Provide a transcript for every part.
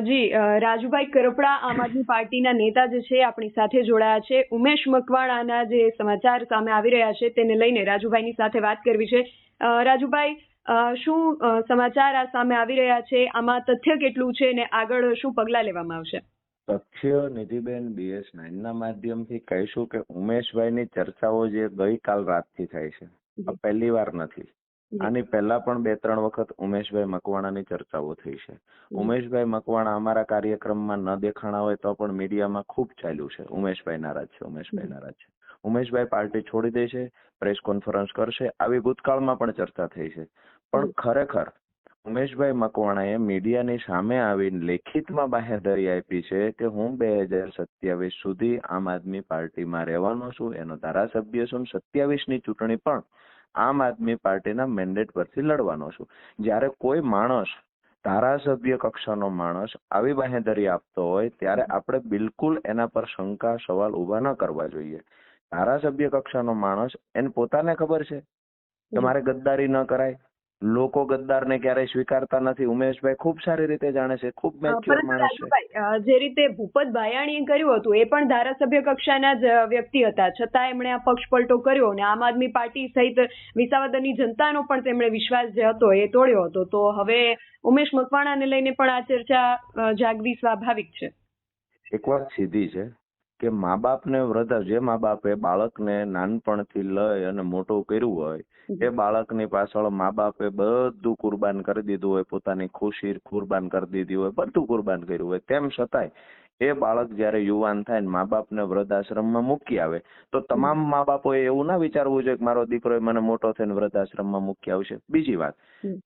જી રાજુભાઈ કરપડા આમ આદમી પાર્ટીના નેતા જે છે આપણી સાથે જોડાયા છે. ઉમેશ મકવાણાના જે સમાચાર સામે આવી રહ્યા છે તેને લઈને રાજુભાઈની સાથે વાત કરવી છે. રાજુભાઈ, શું સમાચાર આ સામે આવી રહ્યા છે? આમાં તથ્ય કેટલું છે ને આગળ શું પગલાં લેવામાં આવશે? તથ્ય નિધિબેન BS9 ના માધ્યમથી કહીશું કે ઉમેશભાઈની ચર્ચાઓ જે ગઈકાલ રાતથી થાય છે, આ પહેલી વાર નથી. આની પહેલા પણ 2-3 વખત ઉમેશભાઈ મકવાણાની ચર્ચાઓ થઈ છે. ઉમેશભાઈ મકવાણા અમારા કાર્યક્રમમાં ન દેખાણા હોય તો પણ મીડિયામાં ખૂબ ચાલ્યું છે, ઉમેશભાઈ નારાજ છે, ઉમેશભાઈ નારાજ છે. ઉમેશભાઈ પાર્ટી છોડી દે છે, પ્રેસ કોન્ફરન્સ કરશે, આવી ભૂતકાળમાં પણ ચર્ચા થઈ છે. પણ ખરેખર ઉમેશભાઈ મકવાણાએ મીડિયાની સામે આવીને લેખિતમાં બાહેધરી આપી છે કે હું 2027 સુધી આમ આદમી પાર્ટીમાં રહેવાનો છું, એનો ધારાસભ્ય છું, 27ની ચૂંટણી પણ આમ આદમી પાર્ટીના મેન્ડેટ પરથી લડવાનો છું. જ્યારે કોઈ માણસ, ધારાસભ્ય કક્ષાનો માણસ આવી બાહેધરી આપતો હોય ત્યારે આપણે બિલકુલ એના પર શંકા, સવાલ ઉભા ન કરવા જોઈએ. ધારાસભ્ય કક્ષાનો માણસ, એને પોતાને ખબર છે કે મારે ગદ્દારી ન કરાય, લોકો ગદ્દારને ક્યારેય સ્વીકારતા નથી. ઉમેશભાઈ ખૂબ સારી રીતે જાણે છે, ખૂબ મેચ્યોર માણસ છે. જે રીતે ભૂપત ભાયાણીએ કર્યું હતું, એ પણ ધારાસભ્ય કક્ષાના જ વ્યક્તિ હતા, છતાં એમણે આ પક્ષ પલટો કર્યો અને આમ આદમી પાર્ટી સહિત વિસાવદરની જનતાનો પણ તેમણે વિશ્વાસ જે હતો એ તોડ્યો હતો. તો હવે ઉમેશ મકવાણાને લઈને પણ આ ચર્ચા જાગવી સ્વાભાવિક છે. એક વાત સીધી છે કે મા બાપને જે મા બાપે બાળકને નાનપણથી લઈ અને મોટું કર્યું હોય, એ બાળકની પાછળ મા બાપે બધું કુરબાન કરી દીધું હોય, પોતાની ખુશી કુરબાન કરી દીધી હોય, બધું કુરબાન કર્યું હોય, તેમ છતાંય એ બાળક જયારે યુવાન થાય ને મા બાપને વૃદ્ધાશ્રમમાં મૂકી આવે તો તમામ મા બાપોએ એવું ના વિચારવું જોઈએ કે મારો દીકરો મને મોટો થઈને વૃદ્ધાશ્રમમાં મૂકી આવશે. બીજી વાત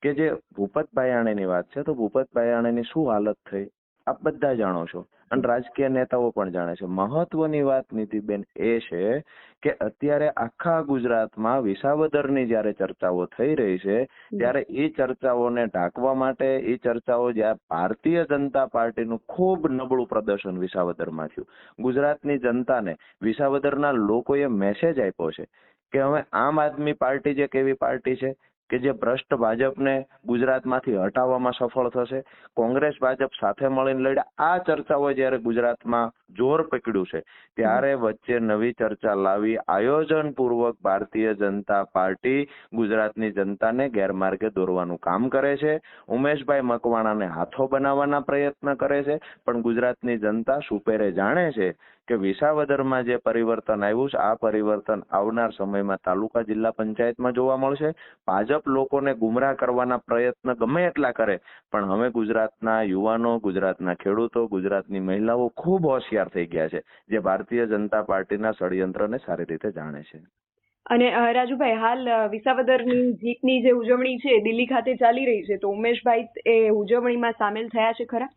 કે જે ભૂપત ભાયાણીની વાત છે, તો ભૂપત ભાયાણીની શું હાલત થઈ આપ બધા જાણો છો અને રાજકીય નેતાઓ પણ જાણે છે. મહત્વની વાત નીતિબેન એ છે કે અત્યારે આખા ગુજરાતમાં વિસાવદરની જયારે ચર્ચાઓ થઈ રહી છે ત્યારે એ ચર્ચાઓને ઢાંકવા માટે, એ ચર્ચાઓ જ્યાં ભારતીય જનતા પાર્ટીનું ખૂબ નબળું પ્રદર્શન વિસાવદરમાં થયું, ગુજરાતની જનતાને વિસાવદરના લોકોએ મેસેજ આપ્યો છે કે હવે આમ આદમી પાર્ટી જે કેવી પાર્ટી છે કે જે ભ્રષ્ટ ભાજપને ગુજરાતમાંથી હટાવવામાં સફળ થશે, કોંગ્રેસ ભાજપ સાથે મળીને લડ્યા, આ ચર્ચાઓ જયારે ગુજરાતમાં જોર પકડ્યું છે ત્યારે વચ્ચે નવી ચર્ચા લાવી આયોજનપૂર્વક ભારતીય જનતા પાર્ટી ગુજરાતની જનતાને ગેરમાર્ગે દોરવાનું કામ કરે છે. ઉમેશભાઈ મકવાણાને હાથો બનાવવાના પ્રયત્ન કરે છે, પણ ગુજરાતની જનતા સુપેરે જાણે છે કે વિસાવદરમાં જે પરિવર્તન આવ્યું છે, આ પરિવર્તન આવનાર સમયમાં તાલુકા જિલ્લા પંચાયતમાં જોવા મળશે. ભાજપ લોકોને ગુમરાહ કરવાના પ્રયત્ન ગમે એટલા કરે, પણ હવે ગુજરાતના યુવાનો, ગુજરાતના ખેડૂતો, ગુજરાતની મહિલાઓ ખૂબ હોશિયાર થઈ ગયા છે, જે ભારતીય જનતા પાર્ટીના ષડયંત્રને સારી રીતે જાણે છે. અને રાજુભાઈ, હાલ વિસાવદરની જીતની જે ઉજવણી છે દિલ્હી ખાતે ચાલી રહી છે, તો ઉમેશભાઈ એ ઉજવણીમાં સામેલ થયા છે ખરા?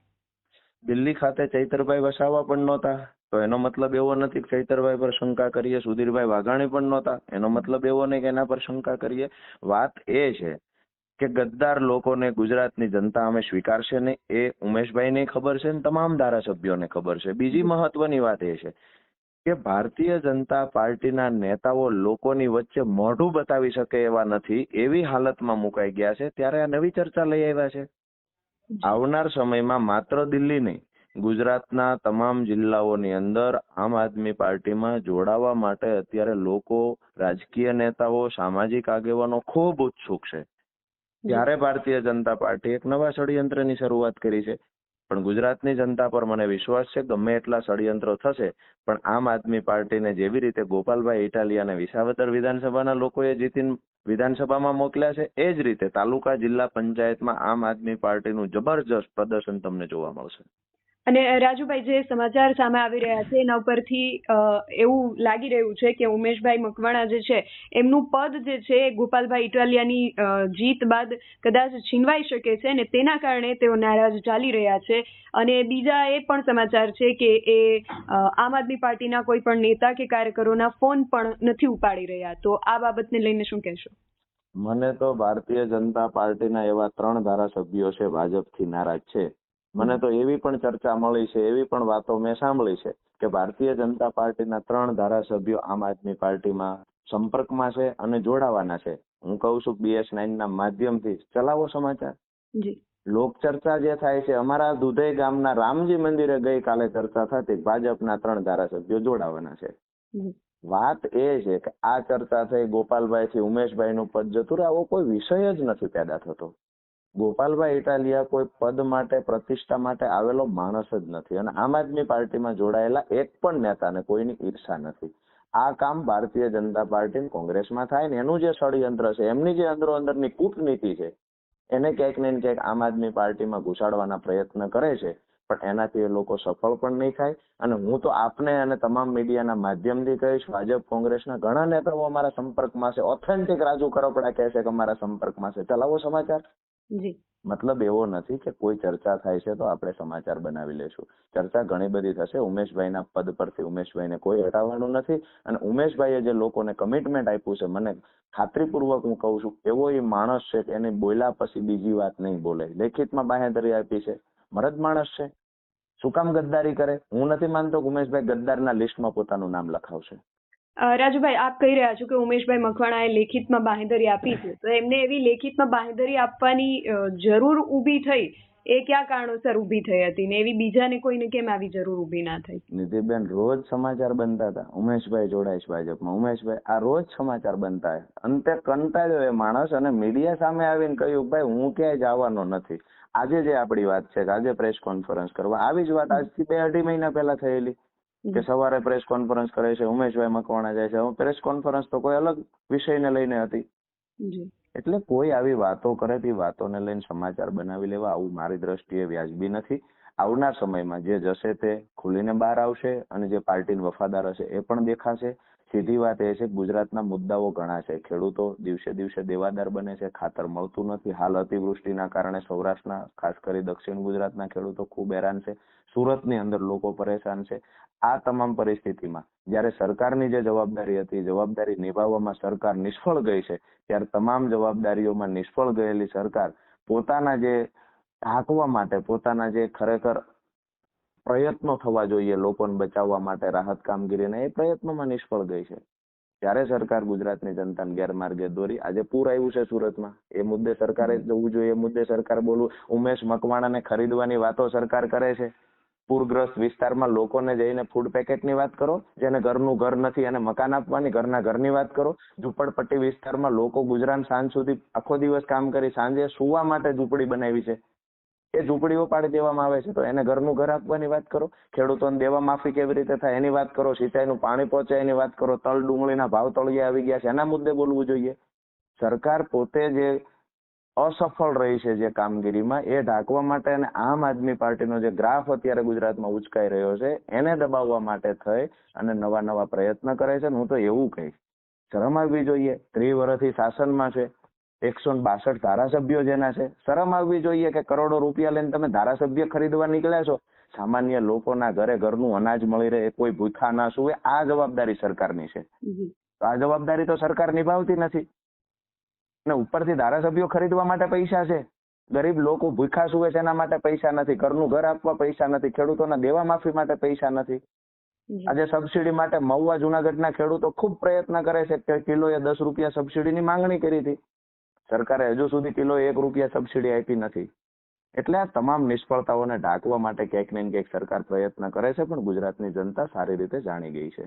દિલ્હી ખાતે ચૈતરભાઈ વસાવા પણ નહોતા, તો એનો મતલબ એવો નથી કે ચૈતરભાઈ પર શંકા કરીએ. સુધીરભાઈ વાઘાણી પણ નહોતા, એનો મતલબ એવો નહીં કે એના પર શંકા કરીએ. વાત એ છે કે ગદ્દાર લોકોને ગુજરાતની જનતા અમે સ્વીકારશે નહીં, એ ઉમેશભાઈને ખબર છે ને તમામ ધારાસભ્યોને ખબર છે. બીજી મહત્વની વાત એ છે કે ભારતીય જનતા પાર્ટીના નેતાઓ લોકોની વચ્ચે મોઢું બતાવી શકે એવા નથી, એવી હાલતમાં મુકાઈ ગયા છે. ત્યારે આ નવી ચર્ચા લઈ આવ્યા છે. આવનાર સમયમાં માત્ર દિલ્હી નહીં, ગુજરાતના તમામ જિલ્લાઓની અંદર આમ આદમી પાર્ટીમાં જોડાવા માટે અત્યારે લોકો, રાજકીય નેતાઓ, સામાજિક આગેવાનો ખૂબ ઉત્સુક છે. ત્યારે ભારતીય જનતા પાર્ટી એક નવા ષડયંત્રની શરૂઆત કરી છે, પણ ગુજરાતની જનતા પર મને વિશ્વાસ છે ગમે એટલા ષડયંત્રો થશે પણ આમ આદમી પાર્ટીને જેવી રીતે ગોપાલભાઈ ઇટાલિયાને વિસાવદર વિધાનસભાના લોકોએ જીતીને વિધાનસભામાં મોકલ્યા છે, એ જ રીતે તાલુકા જિલ્લા પંચાયતમાં આમ આદમી પાર્ટીનું જબરજસ્ત પ્રદર્શન તમને જોવા મળશે. અને રાજુભાઈ, જે સમાચાર સામે આવી રહ્યા છે એના ઉપરથી એવું લાગી રહ્યું છે કે ઉમેશભાઈ મકવાણા જે છે એમનું પદ જે છે ગોપાલભાઈ ઇટાલિયાની જીત બાદ કદાચ છીનવાઈ શકે છે અને તેના કારણે તેઓ નારાજ ચાલી રહ્યા છે. અને બીજા એ પણ સમાચાર છે કે એ આમ આદમી પાર્ટીના કોઈ પણ નેતા કે કાર્યકરોના ફોન પણ નથી ઉપાડી રહ્યા. તો આ બાબતને લઈને શું કહેશો? મને તો ભારતીય જનતા પાર્ટીના એવા 3 ધારાસભ્યો છે ભાજપથી નારાજ છે. મને તો એવી પણ ચર્ચા મળી છે, એવી પણ વાતો મેં સાંભળી છે કે ભારતીય જનતા પાર્ટીના 3 ધારાસભ્યો આમ આદમી પાર્ટીમાં સંપર્કમાં છે અને જોડાવાના છે. હું કહું છું BS9 ના માધ્યમથી ચલાવો સમાચાર. જી. લોકચર્ચા જે થાય છે, અમારા દુધઈ ગામના રામજી મંદિરે ગઈકાલે ચર્ચા થતી, ભાજપના 3 ધારાસભ્યો જોડાવાના છે. વાત એ છે કે આ ચર્ચા થઈ, ગોપાલભાઈ થી ઉમેશભાઈ નું પદ જતું રહે, આવો કોઈ વિષય જ નથી પેદા થતો. ગોપાલભાઈ ઇટાલિયા કોઈ પદ માટે, પ્રતિષ્ઠા માટે આવેલો માણસ જ નથી, અને આમ આદમી પાર્ટીમાં જોડાયેલા એક પણ નેતાને કોઈની ઈર્ષા નથી. આ કામ ભારતીય જનતા પાર્ટી કોંગ્રેસમાં થાય ને એનું જે ષડયંત્ર છે, એમની જે અંદરો અંદરની કૂટનીતિ છે, એને ક્યાંક ને ક્યાંક આમ આદમી પાર્ટીમાં ઘુસાડવાના પ્રયત્ન કરે છે, પણ એનાથી એ લોકો સફળ પણ નહીં થાય. અને હું તો આપને અને તમામ મીડિયાના માધ્યમથી કહીશ, ભાજપ કોંગ્રેસના ઘણા નેતાઓ અમારા સંપર્કમાં છે, ઓથેન્ટિક રાજુ કરપડા કહે છે કે અમારા સંપર્કમાં છે, ચલાવો સમાચાર. મતલબ એવો નથી કે કોઈ ચર્ચા થાય છે તો આપણે સમાચાર બનાવી લેશું. ચર્ચા ઘણી બધી થશે. ઉમેશભાઈના પદ પરથી ઉમેશભાઈને કોઈ હટાવવાનું નથી, અને ઉમેશભાઈએ જે લોકોને કમિટમેન્ટ આપ્યું છે, મને ખાતરીપૂર્વક હું કહું છું, એવો એ માણસ છે કે એને બોલ્યા પછી બીજી વાત નહીં બોલે. લેખિતમાં બાંહેધરી આપી છે, મરદ માણસ છે, શું કામ ગદ્દારી કરે? હું નથી માનતો કે ઉમેશભાઈ ગદ્દારના લિસ્ટમાં પોતાનું નામ લખાવશે. રાજુભાઈ, આપ કહી રહ્યા છો કે ઉમેશભાઈ મકવાણાએ લેખિતમાં બાંહેધરી આપી છે, તો એમને એવી લેખિતમાં બાંહેધરી આપવાની જરૂર ઊભી થઈ, એ કયા કારણોસર ઊભી થઈ હતી ને એવી બીજાને કોઈને કેમ આવી જરૂર ઊભી ના થઈ? નિધિબેન, રોજ સમાચાર બનતા હતા, ઉમેશભાઈ જોડાઈશ ભાજપમાં, ઉમેશભાઈ, આ રોજ સમાચાર બનતા. અંતે કંટાળ્યો એ માણસ અને મીડિયા સામે આવીને કહ્યું, ભાઈ હું ક્યાંય જવાનો નથી. આજે જે આપણી વાત છે કે આજે પ્રેસ કોન્ફરન્સ કરવા, આવી જ વાત આજથી 2-2.5 મહિના પહેલા થયેલી કે સવારે પ્રેસ કોન્ફરન્સ કરે છે, ઉમેશભાઈ મકવાણા જાય છે. પ્રેસ કોન્ફરન્સ તો કોઈ અલગ વિષયને લઈને હતી. એટલે કોઈ આવી વાતો કરે તે વાતોને લઈને સમાચાર બનાવી લેવા, આવું મારી દ્રષ્ટિએ વ્યાજબી નથી. આવનાર સમયમાં જે જશે તે ખુલીને બહાર આવશે, અને જે પાર્ટીને વફાદાર હશે એ પણ દેખાશે. સીધી વાત એ છે, ગુજરાતના મુદ્દાઓ ઘણા છે. ખેડૂતો દિવસે દિવસે દેવાદાર બને છે, ખાતર મળતું નથી. હાલ અતિવૃષ્ટિના કારણે સૌરાષ્ટ્રના, ખાસ કરી દક્ષિણ ગુજરાતના ખેડૂતો ખૂબ હેરાન છે. સુરતની અંદર લોકો પરેશાન છે. આ તમામ પરિસ્થિતિમાં જ્યારે સરકારની જે જવાબદારી હતી, જવાબદારી નિભાવવામાં સરકાર નિષ્ફળ ગઈ છે, ત્યારે તમામ જવાબદારીઓમાં નિષ્ફળ ગયેલી સરકાર પોતાના જે ઢાંકવા માટે, પોતાના જે ખરેખર પ્રયત્નો થવા જોઈએ લોકોને બચાવવા માટે, રાહત કામગીરીને, એ પ્રયત્નોમાં નિષ્ફળ ગઈ છે. ત્યારે સરકાર ગુજરાતની જનતાને ગેરમાર્ગે દોરી. આજે પૂર આવ્યું છે સુરતમાં, એ મુદ્દે સરકારે જવું જોઈએ, એ મુદ્દે સરકાર બોલવું. ઉમેશ મકવાણાને ખરીદવાની વાતો સરકાર કરે છે. પૂરગ્રસ્ત વિસ્તારમાં લોકોને જઈને ફૂડ પેકેટની વાત કરો, જેને ઘરનું ઘર નથી અને મકાન આપવાની, ઘરના ઘરની વાત કરો. ઝૂંપડપટ્ટી વિસ્તારમાં લોકો ગુજરાત સાંજ સુધી આખો દિવસ કામ કરી સાંજે સુવા માટે ઝૂંપડી બનાવી છે, એ ઝૂંપડીઓ પાડી દેવામાં આવે છે, તો એને ઘરનું ઘર આપવાની વાત કરો. ખેડૂતોને દેવા માફી કેવી રીતે થાય એની વાત કરો. સિંચાઈનું પાણી પહોંચે એની વાત કરો. તલ ડુંગળીના ભાવ તળિયે આવી ગયા છે, એના મુદ્દે બોલવું જોઈએ. સરકાર પોતે જે અસફળ રહી છે જે કામગીરીમાં, એ ઢાંકવા માટે અને આમ આદમી પાર્ટીનો જે ગ્રાફ અત્યારે ગુજરાતમાં ઉચકાઈ રહ્યો છે એને દબાવવા માટે થઈ અને નવા નવા પ્રયત્ન કરે છે. હું તો એવું કહીશ, શરમ આવવી જોઈએ. 30 વર્ષથી શાસનમાં છે, 162 ધારાસભ્યો જેના છે, શરમ આવવી જોઈએ કે કરોડો રૂપિયા લઈને તમે ધારાસભ્ય ખરીદવા નીકળ્યા છો. સામાન્ય લોકોના ઘરે ઘરનું અનાજ મળી રહે, કોઈ ભૂખા ના સુવે, આ જવાબદારી સરકારની છે. તો આ જવાબદારી તો સરકાર નિભાવતી નથી, ને ઉપરથી ધારાસભ્યો ખરીદવા માટે પૈસા છે. ગરીબ લોકો ભૂખા સુવે છે એના માટે પૈસા નથી, ઘરનું ઘર આપવા પૈસા નથી, ખેડૂતોના દેવા માફી માટે પૈસા નથી. આજે સબસિડી માટે મહુવા જુનાગઢના ખેડૂતો ખૂબ પ્રયત્ન કરે છે કે કિલોએ 10 રૂપિયા સબસિડીની માંગણી કરી હતી. સરકારે હજુ સુધી કિલો 1 રૂપિયા સબસિડી આપી નથી. એટલે આ તમામ નિષ્ફળતાઓને ઢાંકવા માટે ક્યાંક ને ક્યાંક સરકાર પ્રયત્ન કરે છે, પણ ગુજરાતની જનતા સારી રીતે જાણી ગઈ છે.